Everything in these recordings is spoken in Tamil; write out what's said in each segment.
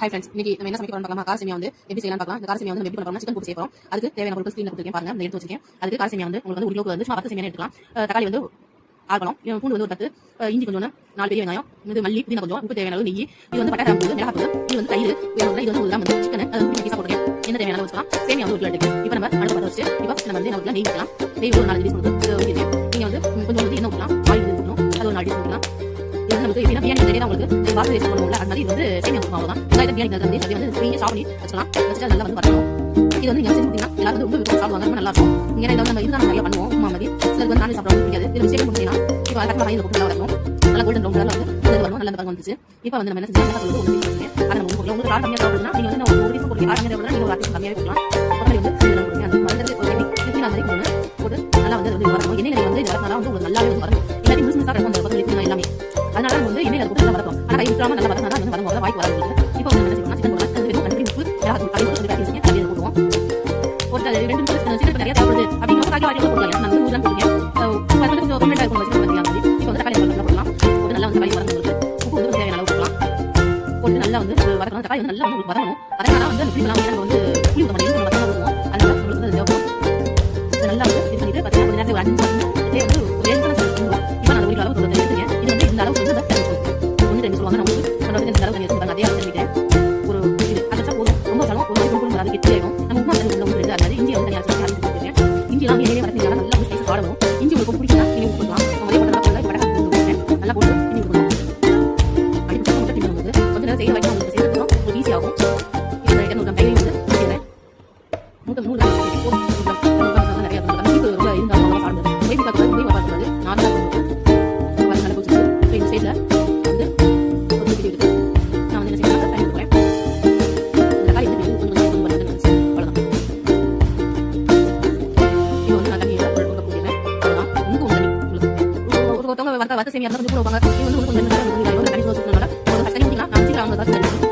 ஹாய் ஃப்ரெண்ட்ஸ், இன்னைக்கு நம்ம என்ன சமைக்க போறோம்னு பார்க்கலாம். கார சேமியா வந்து எப்படி செய்யலாம் பார்க்கலாம். இந்த கார சேமியா வந்து எப்படி பண்ண போறோம்னா சிக்கன் போட்டு செய்ய போறோம். அதுக்கு தேவையான பொருட்கள் ஸ்கிரீன்ல கொடுத்துருக்கேன் பாருங்க. இந்த எடுத்து வச்சிருக்கேன். அதுக்கு கார சேமியா வந்து உங்களுக்கு வந்து 1 கிலோக்கு வந்து சும்மா 10 சேமியா எடுத்துக்கலாம். தக்காளி வந்து 6 பழம், பூண்டு வந்து ஒரு 10, இஞ்சி கொஞ்சம் 4 பெரிய வெங்காயம், இது மல்லி, புதினா கொஞ்சம், உப்பு தேவையான அளவு நெய், இது வந்து பட்டை கிராம்பு, மிளகாய், இது வந்து தயிர், இது வந்து 1 கிராம் வந்து சிக்கன், அது வந்து பீஸா போட்டுருக்கேன். என்ன தேவையான அளவு வச்சுக்கலாம். சேமியா வந்து 1 கிலோ எடுத்துக்கலாம். இப்போ நம்ம அடுப்பு பற்ற வச்சு இப்போ நம்ம வந்து என்ன நெய் ஊற்றலாம். நெய் ஒரு 4 டீஸ்பூன் ஊற்றிட்டு நீங்க வந்து கொஞ்சம் வந்து எண்ணெய் ஊற்றலாம். ஆயில் ஊற்றணும். அது ஒரு 4 டீஸ்பூன் ஊற்றலாம். இது வந்து நமக்கு எப்படின்னா பிரியாணி நிறைய உங்களுக்கு பாஸ்மதி ரைஸ் பண்ணுவோம்ல, அது மாதிரி இது வந்து சேமியா உப்புமா அவ்வளவுதான். வெங்காயத்தை பிரியாணி வந்து அப்படியே வந்து ஃப்ரீயா சாப் பண்ணி வச்சுக்கலாம். வச்சுட்டு நல்லா வந்து வரணும். இது வந்து நீங்க செஞ்சு கொடுத்தீங்கன்னா எல்லாரும் வந்து ரொம்ப விருப்பம் சாப்பிடுவாங்க. ரொம்ப நல்லா இருக்கும். ஏன்னா இதை வந்து நம்ம இதுதான் நிறைய பண்ணுவோம் உப்புமா மாதிரி. சிலருக்கு வந்து நான்வெஜ் சாப்பிட பிடிக்காது. இது விஷயம் கொடுத்தீங்கன்னா இப்போ கரெக்டாக வாங்கி நல்லா வரணும். நல்லா கோல்டன் ப்ரௌன் கலர்ல வந்து இது வரணும். நல்லா பக்கம் வந்துச்சு. இப்போ வந்து நம்ம என்ன செஞ்சோம், மிளகாய் தூள் 1 டீஸ்பூன் வச்சுக்கேன். அதை நம்ம போடலாம். உங்களுக்கு காரம் கம்மியாக சாப்பிடுறதுனா நீங்க வந்து 1 டீஸ்பூன் போடுங்க. காரம் கம்மியாக நீங்க ஒரு 1 டீஸ்பூன் கம்மியாவே போடலாம். கொத்தமல்லி வந்து இதெல்லாம் போடுங்க. அந்த மருந்து ஒரு டெக்னிக் அந்த மாதிரி போட்டு நல்லா வந்து வரணும். எண்ணெய் வந்து இது வரனால வந்து உங்களுக்கு நல்லாவே வந்து வரணும். எல்லாத்தையும் முழுசு முழுசா இருக்கும் அந்த கொத்தமல்லி எல்லாமே. அதனால வந்து எண்ணெய் போட்டு நல்லா வரணும். ஆனால் கை விட்டுறாம நல்லா வரணும். வந்து வரும்போது வாய்க்கு வராது. இப்போ வந்து என்ன செய்யணும், சிக்கன் போடலாம். அது வெறும் மஞ்சள் உப்பு மிளகாய் தூள் போட்டு பேக்கி வச்சுக்கேன். அப்படியே போடுவோம். போட்டு அது 2 நிமிஷம் சிக்கன் நிறைய சாப்பிடுது அப்படிங்கிற காய்கறி வாட்டி போடலாம். நான் வந்து 100 கிராம் போடுறேன். வந்து கொஞ்சம் கம்மியாக இருக்கும் வச்சுக்கோங்க. இப்போ வந்து தக்காளி போடலாம். போட்டு நல்லா வந்து தக்காளி வரணும். உப்பு வந்து தேவையான அளவு போடலாம். போட்டு நல்லா வந்து வரணும். தக்காளி வந்து நல்லா உங்களுக்கு வரணும். அதனால வந்து அந்த புளிலாம் நம்ம வந்து புளி ஊற்ற மாட்டேங்குது. நம்ம ஊற்றுவோம். அதனால உங்களுக்கு வந்து தேவைப்படும். நல்லா வந்து இது பண்ணிட்டு பார்த்தீங்கன்னா கொஞ்சம் நேரத்தில் ஒரு 5 நிமிஷம் இதே வந்து ஒரு 7 நிமிஷம் இப்போ நான் 1 கிலோ அளவு எடுத்துருக்கேன். இது வந்து இந்த அளவு வந்து ஒன்று 2 சொல்லுவாங்க. நம்ம வந்து இந்த அளவு தண்ணி எடுத்துருக்காங்க. அதே அளவு தண்ணிட்டேன் ஒரு இது அரைச்சா போதும். ரொம்ப வச்சாலும் ஒரு மாதிரி குடும்பம் வராது. கெட்டி ஆகும். நம்ம உப்பு வந்து உள்ள ஊற்றுறது. அதனால இஞ்சி வந்து தனியாக வச்சு அரைச்சி கொடுத்துருக்கேன். இஞ்சி எல்லாம் எண்ணெயிலே வளர்த்தீங்கன்னா நல்லா வந்து ஸ்பைஸ் ஆட வரும். இஞ்சி உங்களுக்கு பிடிச்சா நீங்க உப்பு போடலாம். அதே போட்டு நல்லா படகா நல்லா போட்டு இஞ்சி கொடுக்கணும். அடிப்படை முட்டை டிஃபன் வந்து கொஞ்சம் நேரம் செய்ய வைக்க உங்களுக்கு செய்யறதுக்கும் ஒரு ஈஸி ஆகும். இந்த 200 கிராம் கையை வந்து செய்யறேன். 100 கிராம் நிறைய ரொம்ப இருந்தாலும் சாப்பிடுறது பேபி காக்கு போய் பார்க்கறது நார்மலாக நல்லா போச்சு. இந்த சைடில் வந்து ஒரு வீடியோ எடுத்து நான் வந்து என்ன செய்யலாம் டைம் கொடுக்குறேன். இந்த காய் வந்து கொஞ்சம் அவ்வளோதான். இப்போ வந்து நான் தண்ணி கொடுக்க போகிறேன். அவ்வளோதான். இன்னும் தண்ணி உங்களுக்கு ஒருத்தவங்க வத்த சேமியா இருந்தால் கொஞ்சம் கூட வைப்பாங்க. இது வந்து கொஞ்சம் தண்ணி வச்சுக்கனால ஒரு தண்ணி ஊற்றிக்கலாம். நான் வச்சுக்கலாம். அவங்க காசு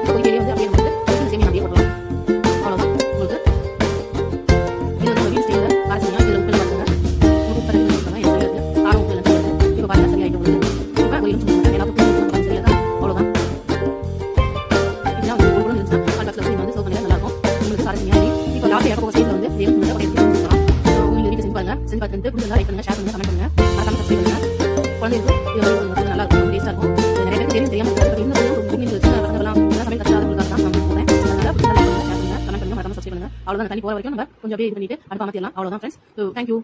போய் வெளியே வந்து அப்படியே வந்து சேமியா அப்படியே போடலாம். அவ்வளோதான். உங்களுக்கு இது வந்து வீடு ஸ்டைலில் கார சேமியா இதில் உப்பு பார்த்துங்க. செஞ்சு பார்த்துட்டு பிடிச்சா லைக் பண்ணுங்க, ஷேர் பண்ணுங்க, கமெண்ட் பண்ணுங்க, மறக்காம சப்ஸ்கிரைப் பண்ணுங்க. குழந்தைகளுக்கு இது வந்து நல்லா இருக்கும், டேஸ்டா இருக்கும். நிறைய பேருக்கு தெரியாம சமையல் கற்றுக்காதவங்களுக்காக தான் நான் போறேன். அதனால பிடிச்சா லைக் பண்ணுங்க, ஷேர் பண்ணுங்க, கமெண்ட் பண்ணுங்க, மறக்காம சப்ஸ்கிரைப் பண்ணுங்க. அவ்வளவுதான். தண்ணி போற வரைக்கும் நம்ம கொஞ்சம் அப்படியே இது பண்ணிட்டு அடுப்பு அமர்த்திடலாம். அவ்வளவுதான் ஃப்ரெண்ட்ஸ். தேங்க்யூ.